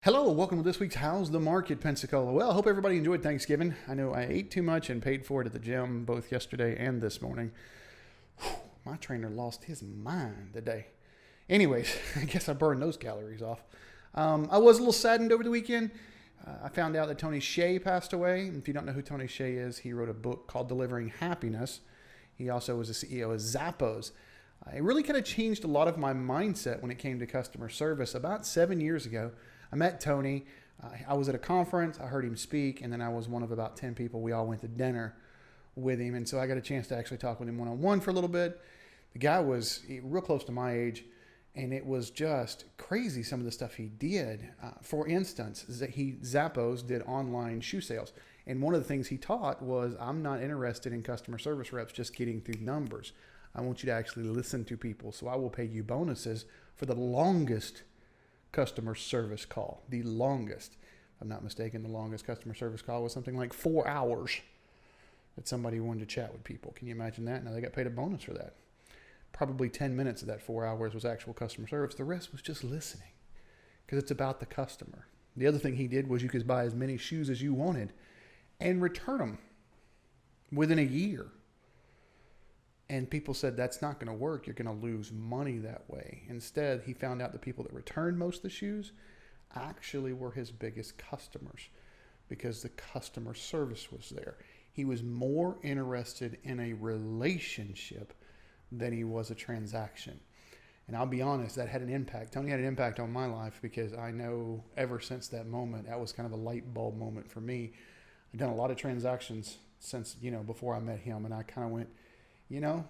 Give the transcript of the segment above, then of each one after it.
Hello, welcome to this week's How's the Market, Pensacola. Well, I hope everybody enjoyed Thanksgiving. I know I ate too much and paid for it at the gym both yesterday and this morning. Whew, my trainer lost his mind today. Anyways, I guess I burned those calories off. I was a little saddened over the weekend. I found out that Tony Hsieh passed away. If you don't know who Tony Hsieh is, he wrote a book called Delivering Happiness. He also was the CEO of Zappos. It really kind of changed a lot of my mindset when it came to customer service. About 7 years ago, I met Tony. I was at a conference. I heard him speak, and then I was one of about 10 people. We all went to dinner with him, and so I got a chance to actually talk with him one-on-one for a little bit. The guy was real close to my age, and it was just crazy some of the stuff he did. For instance, Zappos did online shoe sales, and one of the things he taught was, I'm not interested in customer service reps just getting through numbers. I want you to actually listen to people, so I will pay you bonuses for the longest customer service call. The longest, if I'm not mistaken, the longest customer service call was something like 4 hours that somebody wanted to chat with people. Can you imagine that? Now they got paid a bonus for that. Probably 10 minutes of that 4 hours was actual customer service. The rest was just listening because it's about the customer. The other thing he did was you could buy as many shoes as you wanted and return them within a year. And people said, that's not going to work. You're going to lose money that way. Instead, he found out the people that returned most of the shoes actually were his biggest customers because the customer service was there. He was more interested in a relationship than he was a transaction. And I'll be honest, that had an impact. Tony had an impact on my life because I know ever since that moment, that was kind of a light bulb moment for me. I've done a lot of transactions since, before I met him, and I kind of went,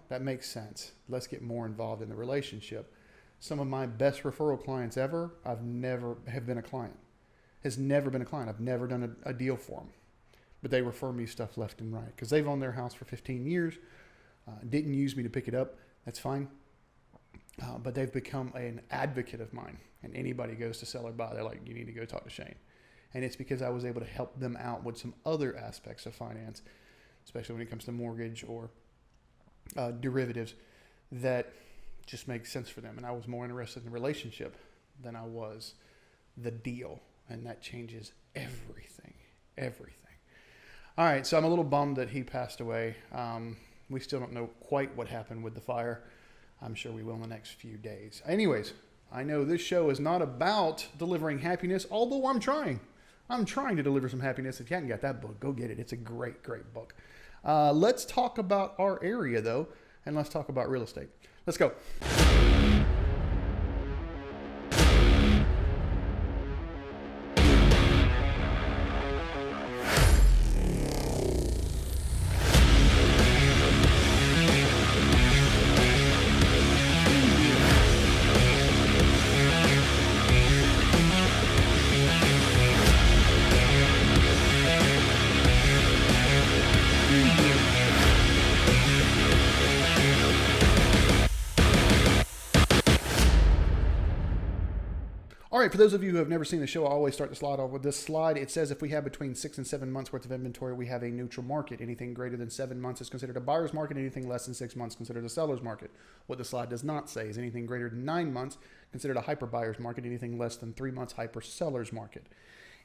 that makes sense. Let's get more involved in the relationship. Some of my best referral clients ever, I've never have been a client. Has never been a client. I've never done a deal for them. But they refer me stuff left and right because they've owned their house for 15 years. Didn't use me to pick it up. That's fine. But they've become an advocate of mine. And anybody goes to sell or buy, they're like, you need to go talk to Shane. And it's because I was able to help them out with some other aspects of finance, especially when it comes to mortgage or derivatives that just make sense for them. And I was more interested in the relationship than I was the deal. And that changes everything. All right. So I'm a little bummed that he passed away. We still don't know quite what happened with the fire. I'm sure we will in the next few days. Anyways, I know this show is not about delivering happiness, although I'm trying to deliver some happiness. If you haven't got that book, go get it. It's a great book. Let's talk about our area, though, and let's talk about real estate. Let's go. All right, for those of you who have never seen the show, I always start the slide off with this slide. It says if we have between 6 and 7 months worth of inventory, we have a neutral market. Anything greater than 7 months is considered a buyer's market. Anything less than 6 months considered a seller's market. What the slide does not say is anything greater than 9 months considered a hyper buyer's market. Anything less than 3 months, hyper seller's market.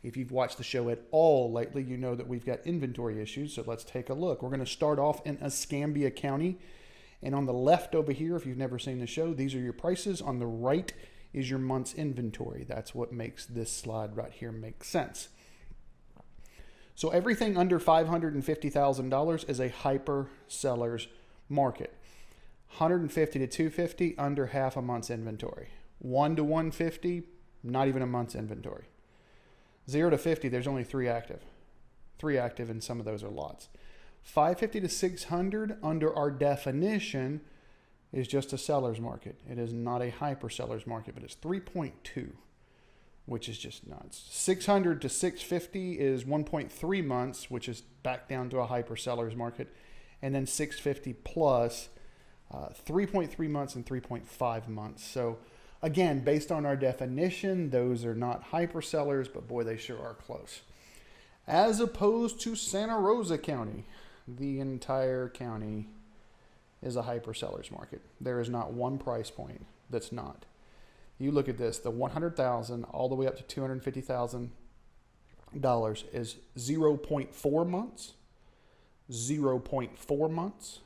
If you've watched the show at all lately, you know that we've got inventory issues. So let's take a look. We're going to start off in Escambia County. And on the left over here, if you've never seen the show, these are your prices. On the right is your month's inventory. That's what makes this slide right here make sense. So everything under $550,000 is a hyper seller's market. 150 to 250, under half a month's inventory. 1 to 150, not even a month's inventory. 0 to 50, there's only 3 active. 3 active, and some of those are lots. 550 to 600, under our definition, is just a seller's market. It is not a hyper seller's market, but it's 3.2, which is just nuts. 600 to 650 is 1.3 months, which is back down to a hyper seller's market. And then 650 plus 3.3 months and 3.5 months. So again, based on our definition, those are not hyper sellers, but boy, they sure are close. As opposed to Santa Rosa County, the entire county is a hyper seller's market. There is not one price point that's not. You look at this, the $100,000 all the way up to $250,000 is 0.4 months, 0.4 months,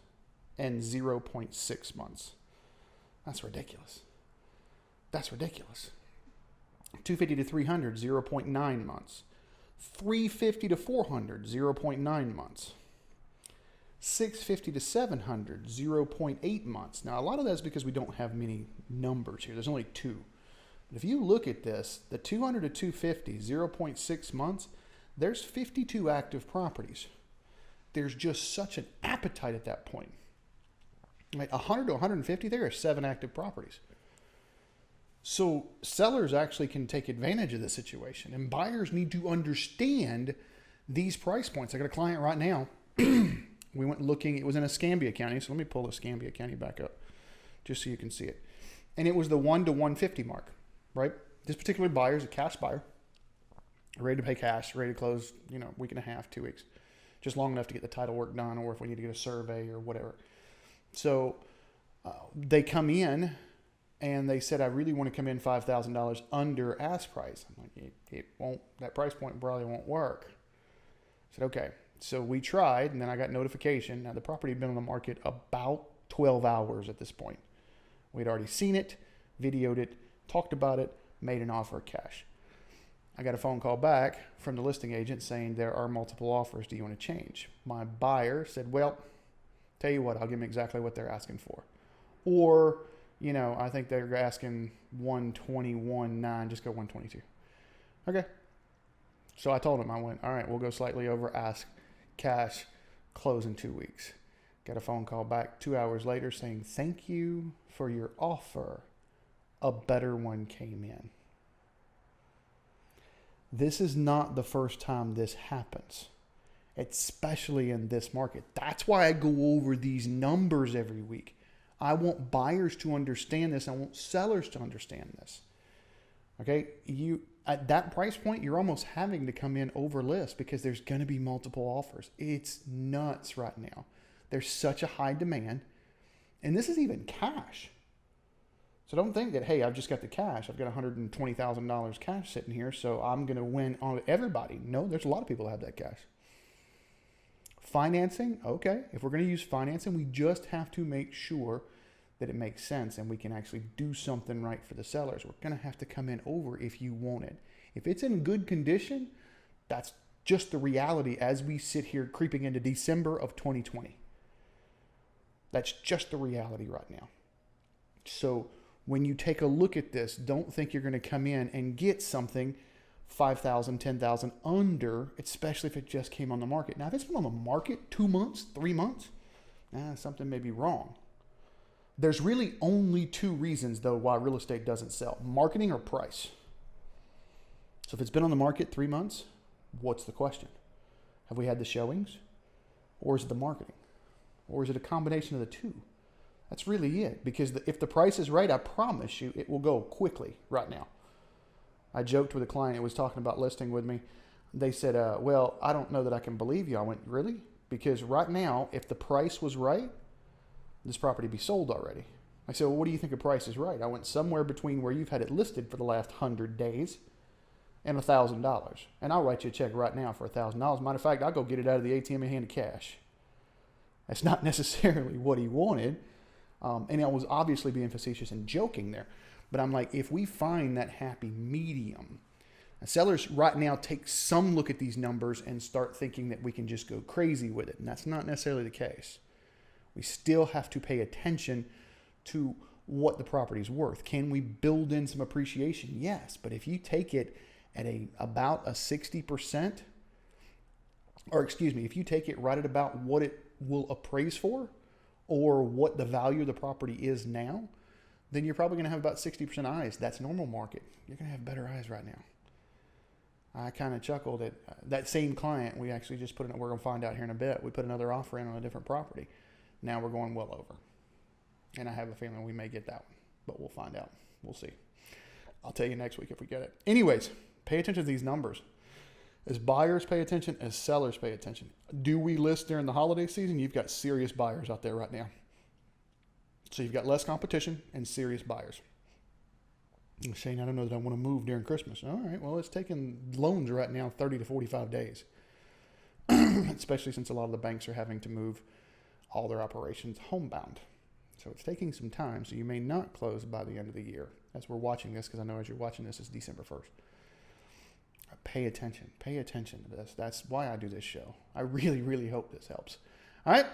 and 0.6 months. That's ridiculous. That's ridiculous. 250 to 300, 0.9 months. 350 to 400, 0.9 months. 650 to 700, 0.8 months. Now, a lot of that is because we don't have many numbers here. There's only two. But if you look at this, the 200 to 250, 0.6 months, there's 52 active properties. There's just such an appetite at that point. Like 100 to 150, there are 7 active properties. So sellers actually can take advantage of the situation, and buyers need to understand these price points. I got a client right now. We went looking. It was in Escambia County. So let me pull Escambia County back up just so you can see it. And it was the 1 to 150 mark, right? This particular buyer is a cash buyer, ready to pay cash, ready to close, week and a half, 2 weeks, just long enough to get the title work done, or if we need to get a survey or whatever. So they come in and they said, I really want to come in $5,000 under ask price. I'm like, it won't, that price point probably won't work. I said, okay. So we tried, and then I got notification. Now, the property had been on the market about 12 hours at this point. We'd already seen it, videoed it, talked about it, made an offer of cash. I got a phone call back from the listing agent saying there are multiple offers. Do you want to change? My buyer said, well, tell you what, I'll give them exactly what they're asking for. Or, I think they're asking 121.9, just go 122. Okay. So I told him, I went, all right, we'll go slightly over ask, cash, close in 2 weeks. Got a phone call back 2 hours later saying, thank you for your offer. A better one came in. This is not the first time this happens, especially in this market. That's why I go over these numbers every week. I want buyers to understand this. I want sellers to understand this. Okay, at that price point, you're almost having to come in over list because there's going to be multiple offers. It's nuts right now. There's such a high demand, and this is even cash. So don't think that, hey, I've just got the cash. I've got $120,000 cash sitting here, so I'm going to win on everybody. No, there's a lot of people that have that cash. Financing, okay. If we're going to use financing, we just have to make sure that it makes sense and we can actually do something right for the sellers. We're going to have to come in over if you want it. If it's in good condition, that's just the reality as we sit here creeping into December of 2020. That's just the reality right now. So when you take a look at this, don't think you're going to come in and get something $5,000, $10,000 under, especially if it just came on the market. Now, if it's been on the market 2 months, 3 months, something may be wrong. There's really only 2 reasons, though, why real estate doesn't sell: marketing or price. So if it's been on the market 3 months, what's the question? Have we had the showings? Or is it the marketing? Or is it a combination of the two? That's really it. Because if the price is right, I promise you it will go quickly right now. I joked with a client who was talking about listing with me. They said, well, I don't know that I can believe you. I went, really? Because right now, if the price was right, this property would be sold already. I said, well, what do you think the price is right? I went somewhere between where you've had it listed for the last 100 days and $1,000. And I'll write you a check right now for $1,000. Matter of fact, I'll go get it out of the ATM and hand it cash. That's not necessarily what he wanted. And I was obviously being facetious and joking there. But I'm like, if we find that happy medium, sellers right now take some look at these numbers and start thinking that we can just go crazy with it. And that's not necessarily the case. We still have to pay attention to what the property is worth. Can we build in some appreciation? Yes. But if you take it at about a 60%, or excuse me, if you take it right at about what it will appraise for or what the value of the property is now, then you're probably going to have about 60% eyes. That's normal market. You're going to have better eyes right now. I kind of chuckled at that same client. We actually just we're going to find out here in a bit. We put another offer in on a different property. Now we're going well over. And I have a feeling we may get that one, but we'll find out. We'll see. I'll tell you next week if we get it. Anyways, pay attention to these numbers. As buyers pay attention, as sellers pay attention. Do we list during the holiday season? You've got serious buyers out there right now. So you've got less competition and serious buyers. Shane, I don't know that I want to move during Christmas. All right, well, it's taking loans right now 30 to 45 days, especially since a lot of the banks are having to move all their operations homebound. So it's taking some time, so you may not close by the end of the year. As we're watching this, because I know as you're watching this, it's December 1st. Pay attention. Pay attention to this. That's why I do this show. I really, really hope this helps. All right,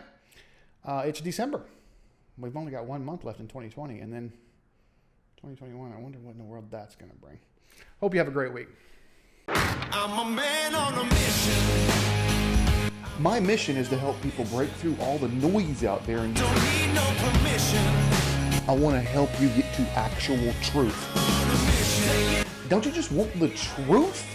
it's December. We've only got 1 month left in 2020, and then 2021, I wonder what in the world that's going to bring. Hope you have a great week. I'm a man on a mission. My mission is to help people break through all the noise out there. And Don't need no permission. I want to help you get to actual truth. On a mission. Don't you just want the truth?